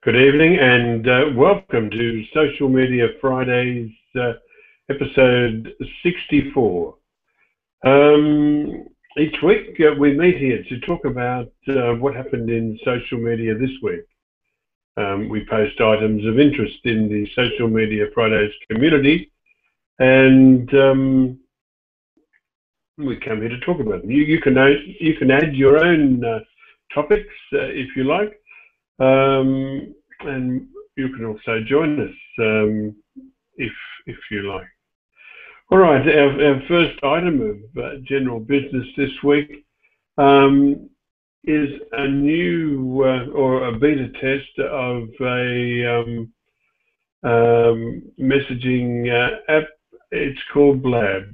Good evening and welcome to Social Media Fridays, episode 64. Each week we meet here to talk about what happened in social media this week. We post items of interest in the Social Media Fridays community, and we come here to talk about them. You can add your own topics if you like. And you can also join us if you like. All right, our first item of general business this week is a new or a beta test of a messaging app. It's called Blab.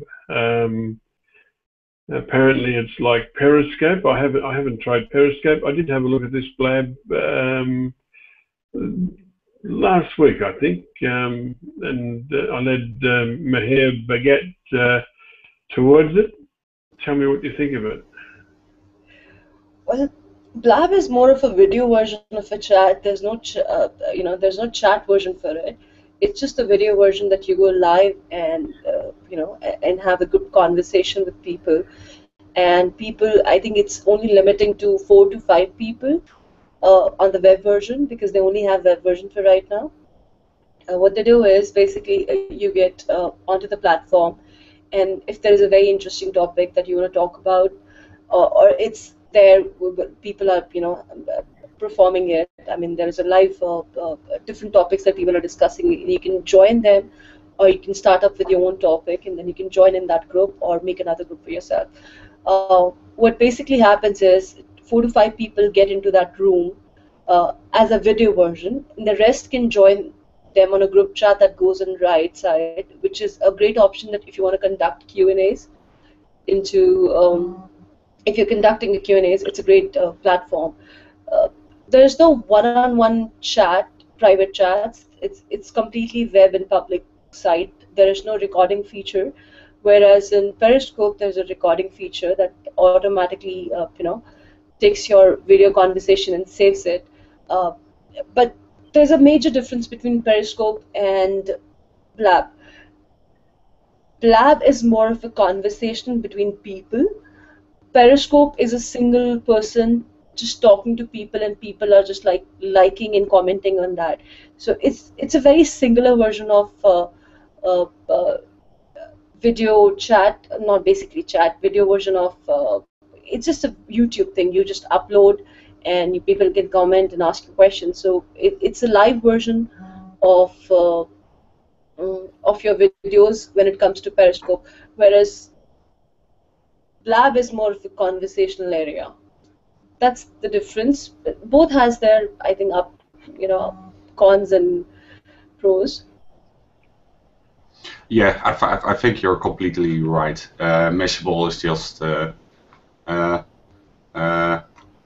Apparently, it's like Periscope. I haven't tried Periscope. I did have a look at this Blab last week, I think, and I led Meher Bagat towards it. Tell me what you think of it. Well, Blab is more of a video version of a chat. There's no, there's no chat version for it. It's just a video version that you go live and and have a good conversation with people. And people, I think it's only limiting to 4 to 5 people on the web version because they only have web version for right now. What they do is basically you get onto the platform, and if there is a very interesting topic that you want to talk about, or it's there, people are performing it. I mean, there is a live different topics that people are discussing. You can join them, or you can start up with your own topic, and then you can join in that group or make another group for yourself. What basically happens is 4 to 5 people get into that room as a video version, and the rest can join them on a group chat that goes on the right side, which is a great option that if you want to conduct Q&As into, if you're conducting a Q&As, it's a great platform. There's no one-on-one chat, private chats. It's completely web and public site. There is no recording feature, whereas in Periscope there's a recording feature that automatically takes your video conversation and saves it. But there's a major difference between Periscope and Blab. Blab is more of a conversation between people. Periscope is a single person just talking to people, and people are just like liking and commenting on that. So it's a very singular version of video chat, not basically chat, video version of. It's just a YouTube thing. You just upload, and people can comment and ask you questions. So it's a live version of your videos when it comes to Periscope, whereas Blab is more of a conversational area. That's the difference. Both has their, I think, cons and pros. Yeah, I think you're completely right. Meshable is just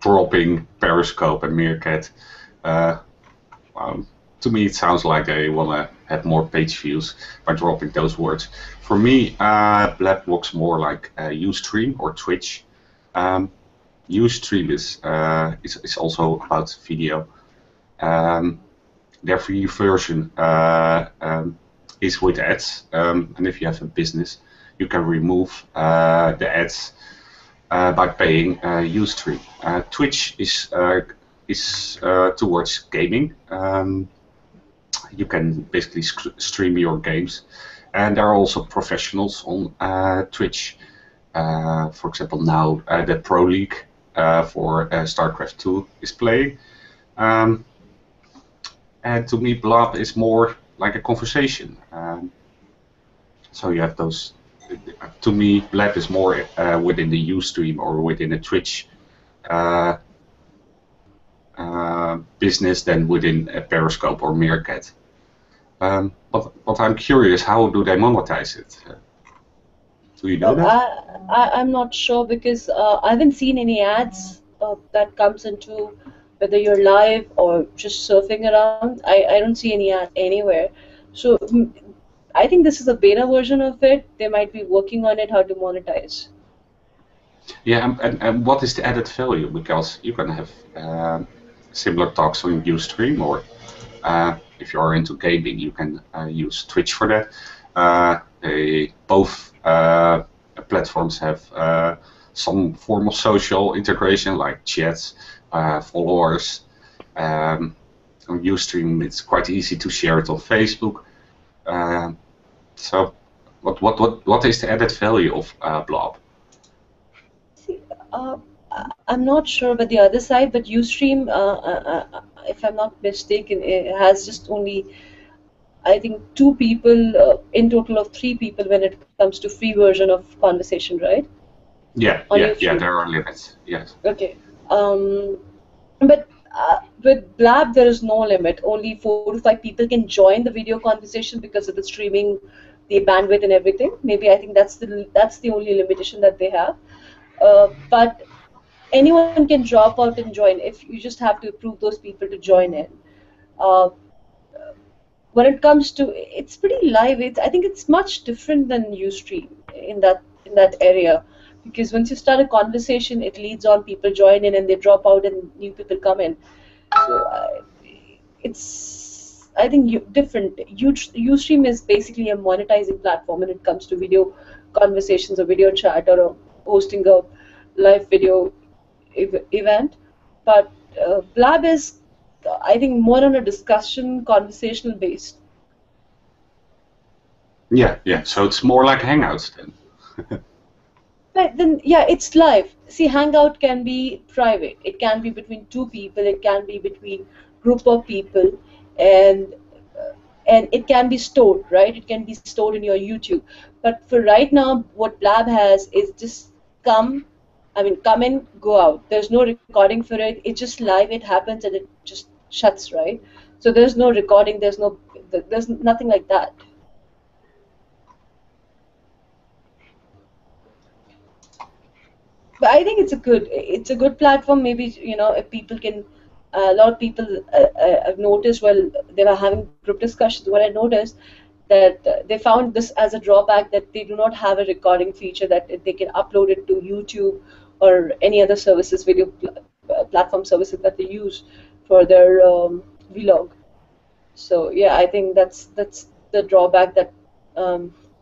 dropping Periscope and Meerkat. To me, it sounds like they want to have more page views by dropping those words. For me, Blab looks more like Ustream or Twitch. Ustream is also about video. Their free version is with ads, and if you have a business, you can remove the ads by paying Ustream. Twitch is towards gaming. You can basically stream your games, and there are also professionals on Twitch. For example, now the Pro League for StarCraft 2 is playing. And to me, Blab is more like a conversation. So you have those. To me, Blab is more within the Ustream or within a Twitch business than within a Periscope or Meerkat. But I'm curious, how do they monetize it? Do you know that? I'm not sure because I haven't seen any ads that comes into whether you're live or just surfing around. I don't see any ad anywhere. So I think this is a beta version of it. They might be working on it, how to monetize. Yeah, and what is the added value? Because you can have similar talks on Ustream, or if you are into gaming, you can use Twitch for that. Both platforms have some form of social integration, like chats, followers. On Ustream, it's quite easy to share it on Facebook. So, what is the added value of Blob? See, I'm not sure about the other side, but Ustream, if I'm not mistaken, it has just only, I think, 2 people in total of 3 people when it comes to free version of conversation, right? Yeah, On yeah, Ustream. there are limits. Yes. Okay. But with Blab, there is no limit. Only 4 to 5 people can join the video conversation because of the streaming, the bandwidth, and everything. Maybe I think that's the only limitation that they have. But anyone can drop out and join. If you just have to approve those people to join in. When it comes to, it's pretty live. I think it's much different than Ustream in that area, because once you start a conversation, it leads on, people join in and they drop out and new people come in. So it's, I think, different. Ustream is basically a monetizing platform when it comes to video conversations or video chat or hosting a live video event. But Blab is, I think, more on a discussion, conversational based. Yeah, yeah. So it's more like Hangouts then. But then, yeah, it's live. See, Hangout can be private. It can be between 2 people. It can be between group of people, and it can be stored, right? It can be stored in your YouTube. But for right now, what Blab has is just come in, go out. There's no recording for it. It's just live. It happens and it just shuts, right? So there's no recording. There's nothing like that. But I think it's a good platform. Maybe, if people can, a lot of people I've noticed while they were having group discussions, what I noticed that they found this as a drawback, that they do not have a recording feature that they can upload it to YouTube or any other services, video platform services that they use for their vlog. So yeah, I think that's the drawback that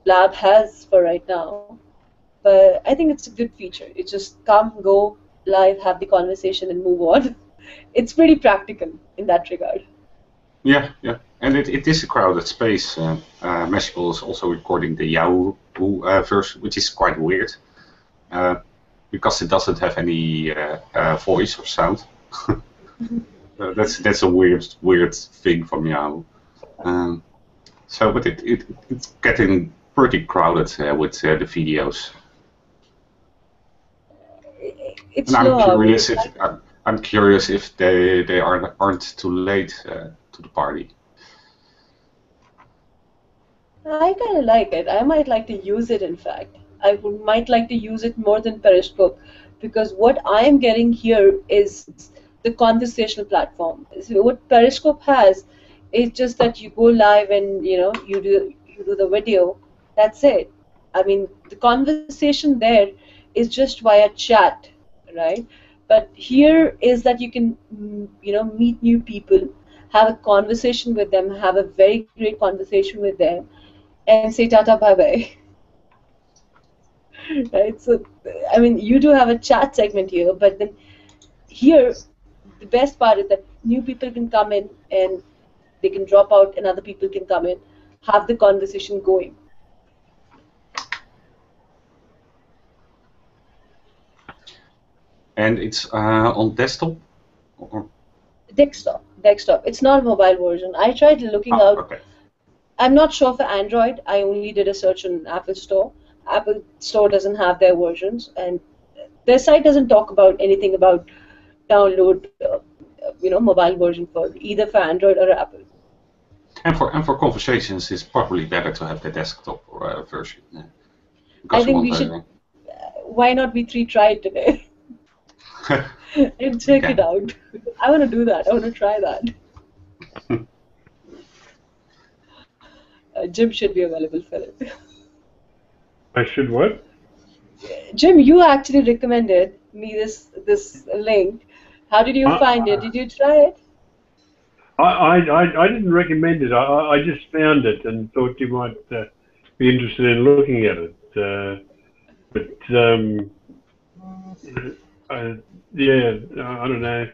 Blab has for right now. But I think it's a good feature. It's just come, go live, have the conversation, and move on. It's pretty practical in that regard. Yeah, yeah. And it is a crowded space. Mashable is also recording the Yahoo version, which is quite weird. Because it doesn't have any voice or sound. That's a weird thing from Yahoo. But it's getting pretty crowded with the videos. It's And slow. I'm curious if they aren't too late to the party. I kind of like it. I might like to use it, in fact. Might like to use it more than Periscope, because what I am getting here is the conversational platform. So what Periscope has is just that you go live and you do the video. That's it. I mean, the conversation there is just via chat, right? But here is that you can meet new people, have a conversation with them, have a very great conversation with them, and say tata bye bye. Right? So, I mean, you do have a chat segment here, but then here, the best part is that new people can come in and they can drop out, and other people can come in, have the conversation going. And it's on desktop? Or? Desktop. It's not a mobile version. I tried looking out. Okay. I'm not sure for Android. I only did a search on Apple Store. Apple Store doesn't have their versions, and their site doesn't talk about anything about download, mobile version for either for Android or Apple. And for conversations, it's probably better to have the desktop version. Yeah. I think we should. Why not we 3 try it today and check it out? I want to do that. I want to try that. Jim should be available for it. I should what? Jim, you actually recommended me this link, How did you find it? Did you try it? I didn't recommend it. I just found it and thought you might be interested in looking at it. But yeah, I don't know.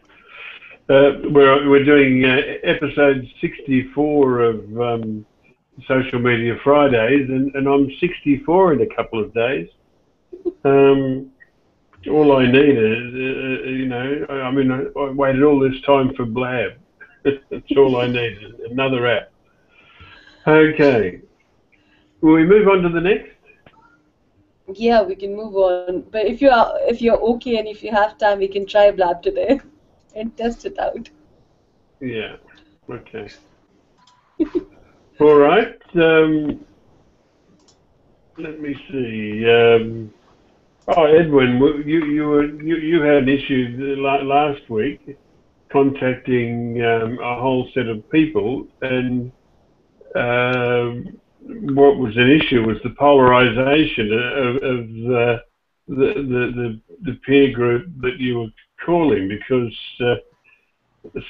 We're doing episode 64 of Social Media Fridays, and I'm 64 in a couple of days. All I need is, I mean, I waited all this time for Blab. That's all I need, another app. Okay. Will we move on to the next? Yeah, we can move on. But if you're okay and if you have time, we can try Blab today and test it out. Yeah. Okay. All right. Let me see. Edwin, you had an issue last week contacting a whole set of people, and what was an issue was the polarization of the peer group that you were calling, because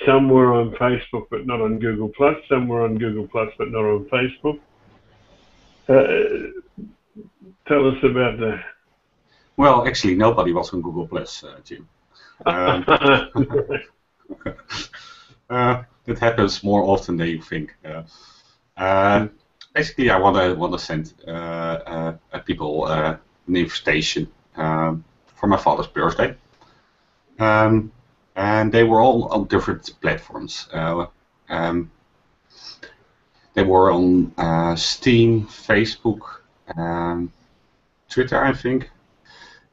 some were on Facebook but not on Google+, some were on Google+, but not on Facebook. Tell us about that. Well, actually, nobody was on Google+, Jim. It happens more often than you think. Basically, I want to send people an invitation for my father's birthday, and they were all on different platforms. They were on Steam, Facebook, Twitter, I think.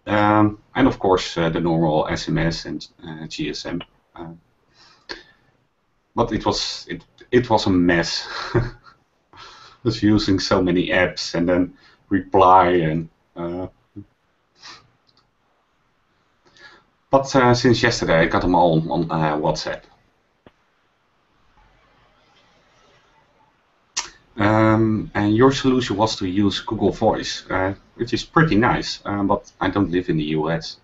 And of course the normal SMS and GSM, but it was a mess. Was using so many apps and then reply and. But since yesterday I got them all on WhatsApp. And your solution was to use Google Voice, which is pretty nice, but I don't live in the US.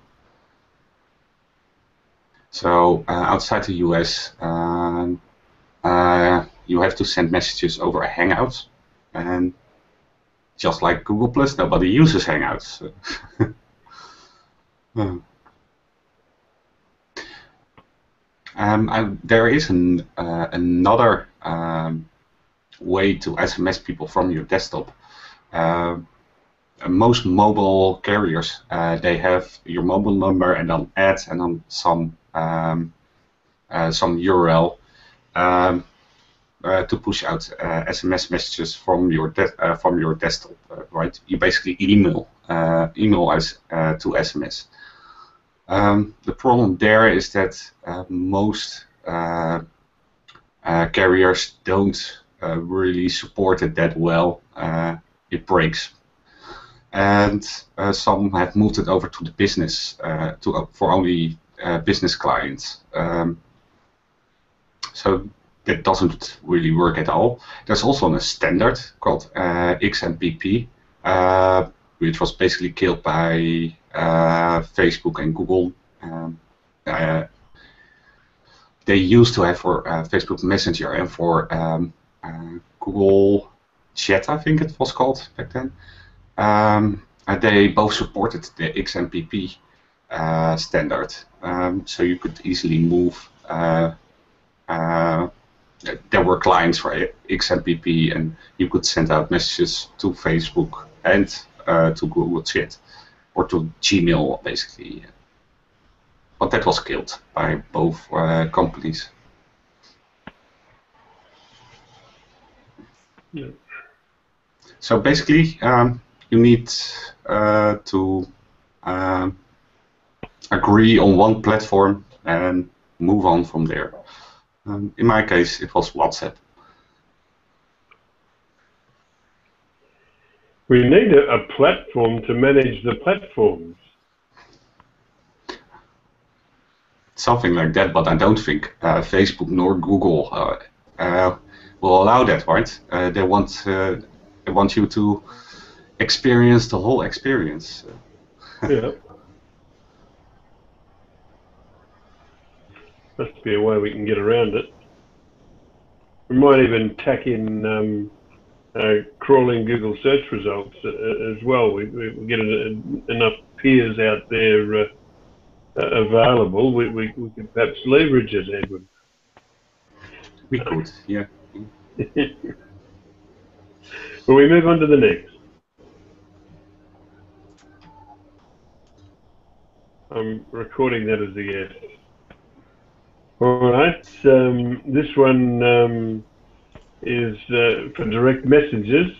So outside the US, you have to send messages over a Hangout, and just like Google+, nobody uses Hangouts. There is another way to SMS people from your desktop. Most mobile carriers, they have your mobile number and then add and then some URL to push out SMS messages from your desktop. Right? You basically email as to SMS. The problem there is that most carriers don't really support it that well. It breaks, and some have moved it over to the business for only business clients. So that doesn't really work at all. There's also a standard called XMPP, which was basically killed by Facebook and Google. They used to have for Facebook Messenger and for Google Chat, I think it was called back then. They both supported the XMPP standard, so you could easily move. There were clients for XMPP, and you could send out messages to Facebook and to Google Chat, or to Gmail, basically. But that was killed by both companies. Yeah. So basically, you need to agree on one platform and move on from there. In my case, it was WhatsApp. We need a platform to manage the platforms. Something like that, but I don't think Facebook nor Google will allow that, right? They want you to experience the whole experience. Yeah. Must be a way we can get around it. We might even tack in crawling Google search results as well. We get enough peers out there available. We could perhaps leverage it, Edward. We could, yeah. Well, we move on to the next. I'm recording that as a yes. All right. This one is for direct messages.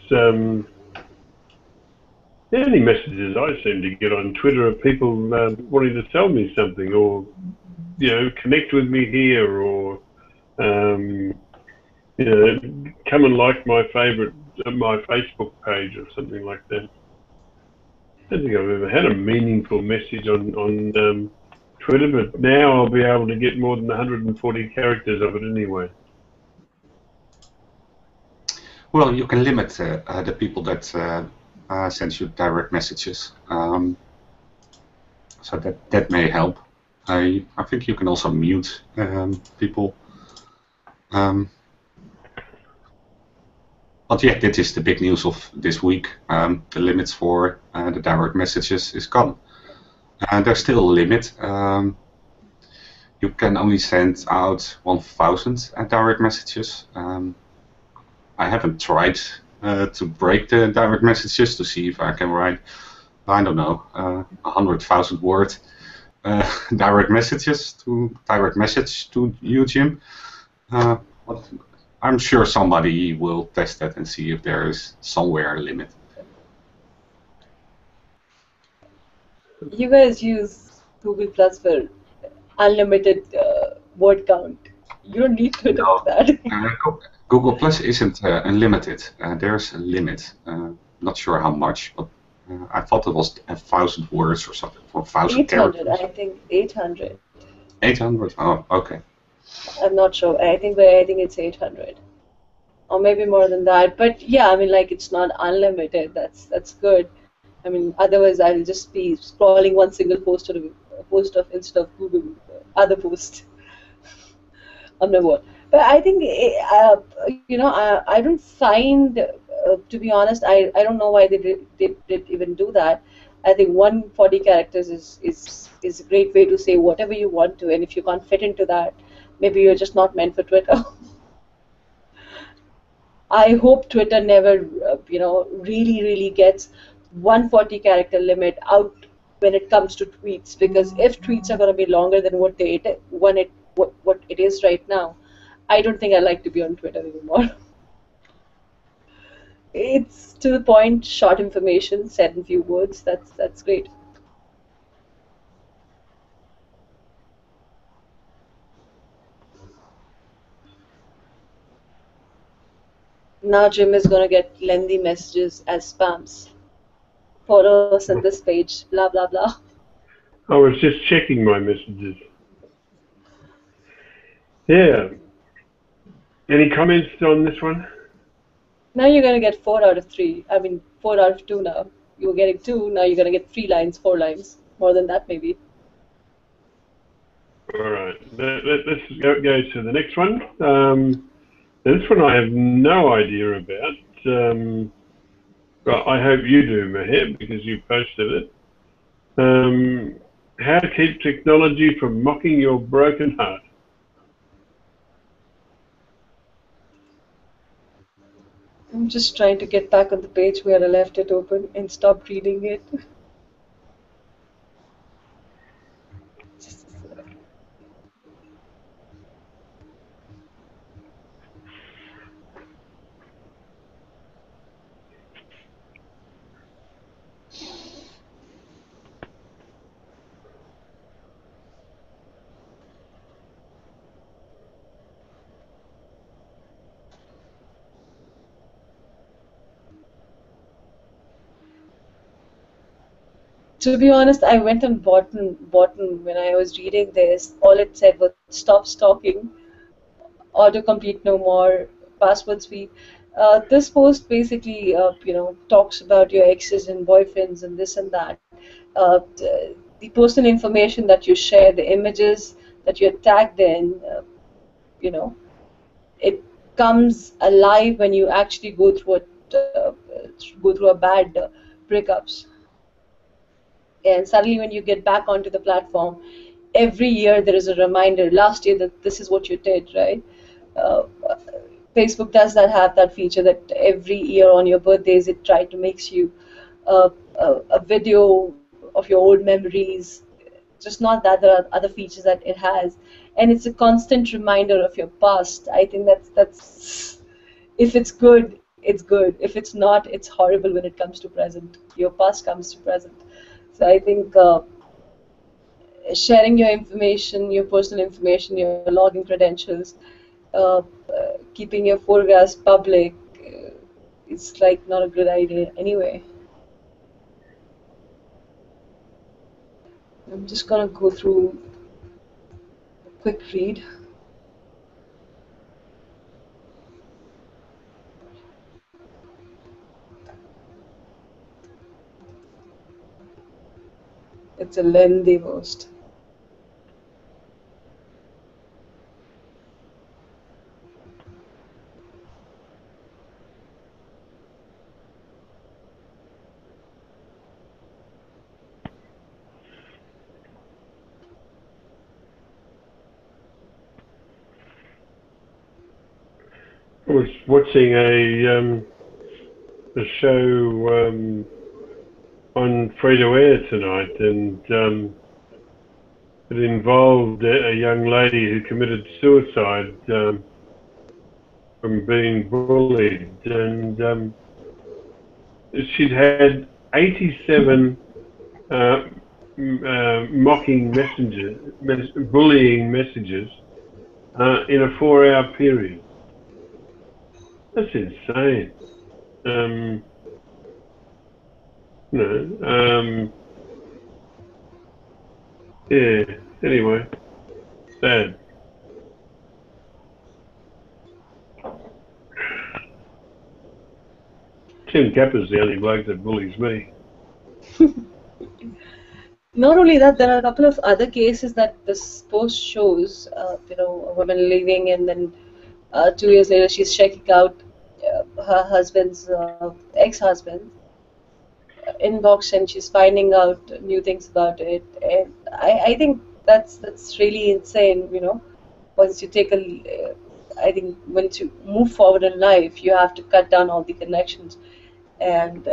Any messages I seem to get on Twitter of people wanting to tell me something, or connect with me here, or come and like my Facebook page or something like that. I don't think I've ever had a meaningful message on Twitter, but now I'll be able to get more than 140 characters of it anyway. Well, you can limit the people that send you direct messages, so that may help. I think you can also mute people. But yeah, that is the big news of this week. The limits for the direct messages is gone. There's still a limit. You can only send out 1,000 direct messages. I haven't tried to break the direct messages to see if I can write, I don't know, 100,000 word direct message to you, Jim. But I'm sure somebody will test that and see if there is somewhere a limit. You guys use Google Plus for unlimited word count. You don't need Twitter for that. Google Plus isn't unlimited. There's a limit. Not sure how much, but I thought it was 1,000 words or something, for 1,000 characters. 800, I think 800. 800? Oh, okay. I'm not sure. I think it's 800, or maybe more than that. But yeah, I mean, like, it's not unlimited. That's good. I mean, otherwise I'll just be scrolling one single post instead of Google other post. I'm never. But I think I don't find, to be honest, I don't know why they did even do that. I think 140 characters is a great way to say whatever you want to, and if you can't fit into that, maybe you're just not meant for Twitter. I hope Twitter never, really gets 140 character limit out when it comes to tweets, because if tweets are going to be longer than what it is right now, I don't think I like to be on Twitter anymore. It's to the point, short information, said in few words. That's great. Now Jim is going to get lengthy messages as spams. Follow us on this page, blah, blah, blah. I was just checking my messages. Yeah. Any comments on this one? Now you're going to get 4 out of 3. I mean, 4 out of 2 now. You were getting 2, now you're going to get 3 lines, 4 lines. More than that, maybe. All right. Let's go to the next one. This one I have no idea about. But I hope you do, Meher, because you posted it. How to keep technology from mocking your broken heart. I'm just trying to get back on the page where I left it open and stop reading it. Just a sec. To be honest, I went on bottom when I was reading this. All it said was stop stalking, autocomplete no more, password sweep. This post basically, talks about your exes and boyfriends and this and that. The personal information that you share, the images, that you're tagged in, you know, it comes alive when you actually go through a bad breakups. And suddenly when you get back onto the platform, every year there is a reminder, last year that this is what you did, right? Uh, Facebook does have that feature that every year on your birthdays it tries to makes you a video of your old memories. Just not that, there are other features that it has, and it's a constant reminder of your past. I think that's if it's good, it's good. If it's not, it's horrible when it comes to present. Your past comes to present. So I think sharing your information, your personal information, your login credentials, keeping your photographs public, it's like not a good idea anyway. I'm just gonna go through a quick read. It's a lengthy post. I was watching a show on free-to-air tonight, and it involved a young lady who committed suicide from being bullied, and she'd had 87 mocking messages, bullying messages in a 4-hour period. That's insane. Yeah, anyway, sad. Tim Capper's the only bloke that bullies me. Not only that, there are a couple of other cases that this post shows. A woman leaving, and then 2 years later she's checking out her husband's ex-husband inbox, and she's finding out new things about it. And I think that's really insane. Once you take I think once you move forward in life, you have to cut down all the connections. And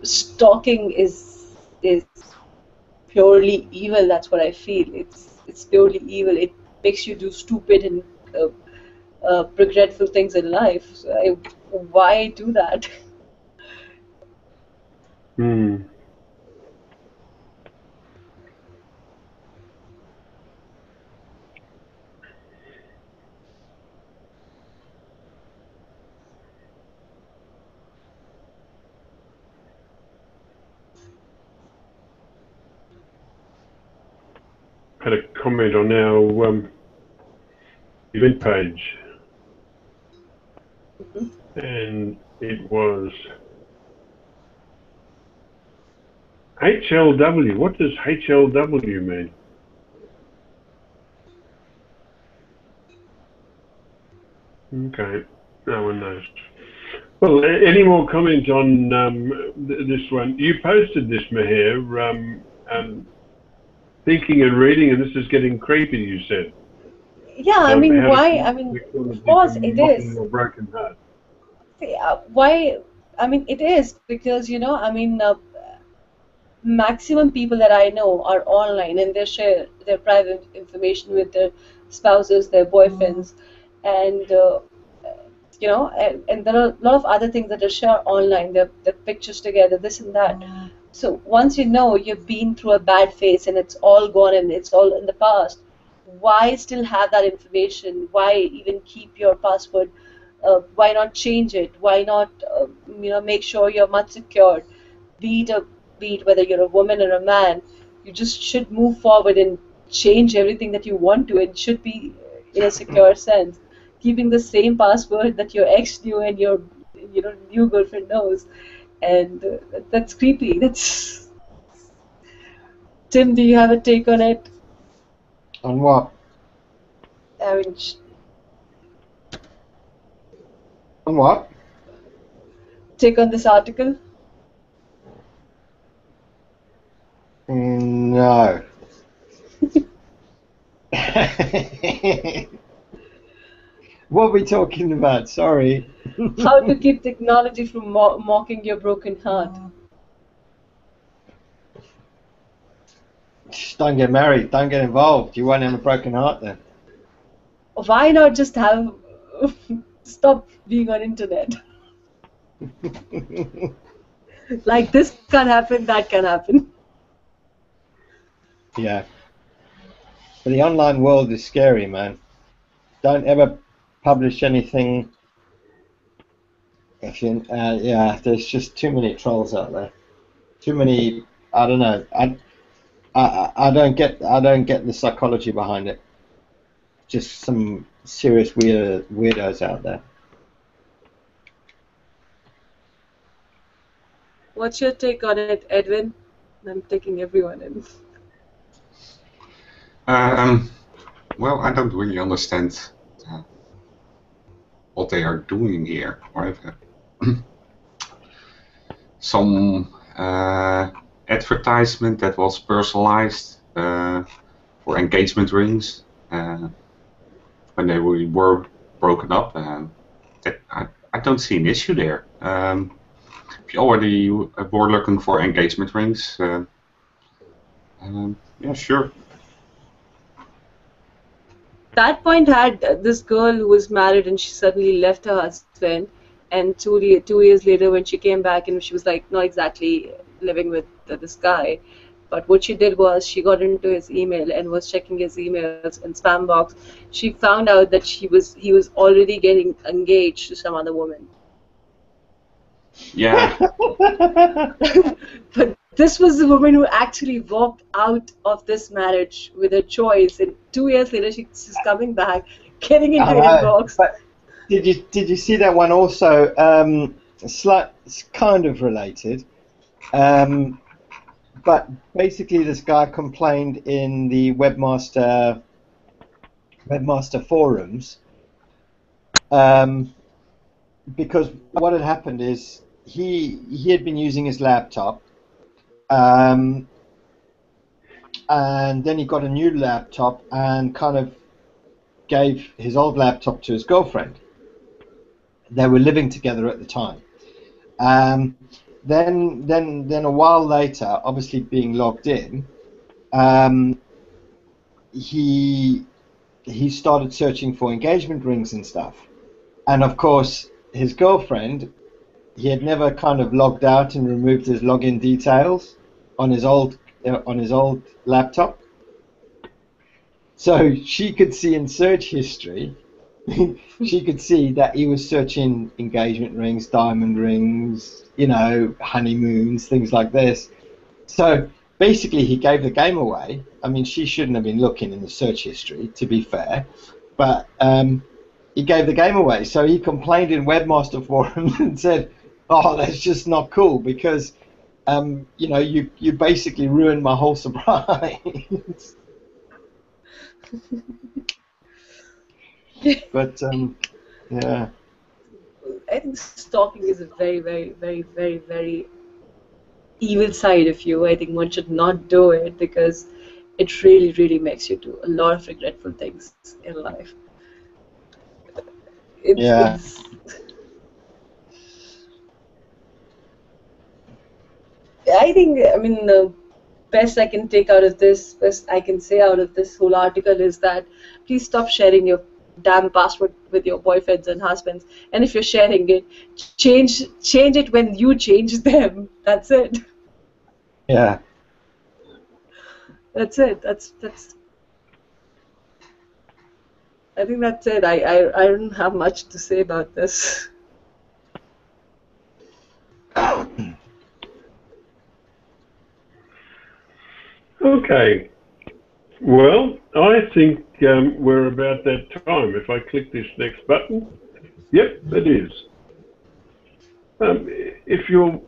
stalking is purely evil. That's what I feel. It's purely evil. It makes you do stupid and regretful things in life. So why do that? Had a comment on our event page, and it was HLW. What does HLW mean? Okay, no one knows. Well, any more comments on this one? You posted this, Meher, thinking and reading, and this is getting creepy, you said. Yeah, I mean, why? I mean, of course it is. Your broken heart. Why? I mean, it is because, I mean, maximum people that I know are online, and they share their private information with their spouses, their boyfriends, and and there are a lot of other things that are shared online. Their pictures together, this and that. So once you've been through a bad phase and it's all gone and it's all in the past, why still have that information? Why even keep your password? Why not change it? Why not make sure you're much secured? Be it whether you're a woman or a man, you just should move forward and change everything that you want to. It should be in a secure sense. Keeping the same password that your ex knew and your new girlfriend knows, and that's creepy. Tim, do you have a take on it? On what? I mean, On what? take on this article. No. What are we talking about? Sorry. How to keep technology from mocking your broken heart. Just don't get married. Don't get involved. You won't have a broken heart then. Why not just have stop being on internet? Like this can happen, that can happen. Yeah. But the online world is scary, man. Don't ever publish anything. If you, yeah, there's just too many trolls out there. Too many. I don't know. I don't get the psychology behind it. Just some serious weirdos out there. What's your take on it, Edwin? I'm taking everyone in. Well, I don't really understand what they are doing here. Right? Some advertisement that was personalized for engagement rings when they were broken up. I don't see an issue there. If you already were looking for engagement rings, yeah, sure. That point had this girl who was married and she suddenly left her husband, and 2 years later when she came back and she was like not exactly living with this guy, but what she did was she got into his email and was checking his emails and spam box. She found out that he was already getting engaged to some other woman. Yeah. But this was the woman who actually walked out of this marriage with her choice, and 2 years later she's coming back, getting into inbox. But did you see that one also? It's kind of related, but basically this guy complained in the webmaster forums because what had happened is he had been using his laptop. And then he got a new laptop and kind of gave his old laptop to his girlfriend. They were living together at the time. Then a while later, obviously being logged in, he started searching for engagement rings and stuff. And of course, his girlfriend, he had never kind of logged out and removed his login details on his old laptop, so she could see in search history. She could see that he was searching engagement rings, diamond rings, honeymoons, things like this. So basically, he gave the game away. I mean, she shouldn't have been looking in the search history, to be fair, but he gave the game away. So he complained in webmaster forums and said, "Oh, that's just not cool because." You basically ruined my whole surprise. But yeah. I think stalking is a very, very, very, very, very evil side of you. I think one should not do it because it really, really makes you do a lot of regretful things in life. I think, the best I can take out of this, best I can say out of this whole article is that please stop sharing your damn password with your boyfriends and husbands. And if you're sharing it, change it when you change them. That's it. Yeah. That's it. That's. I think that's it. I don't have much to say about this. Okay, well, I think we're about that time. If I click this next button, yep, it is. If you're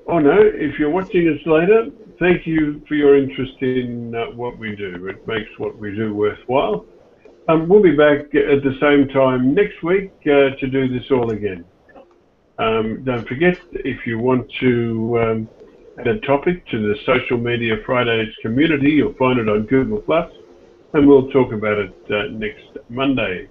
watching us later, thank you for your interest in what we do. It makes what we do worthwhile. We'll be back at the same time next week to do this all again. Don't forget, if you want to add a topic to the Social Media Fridays community, you'll find it on Google+, and we'll talk about it next Monday.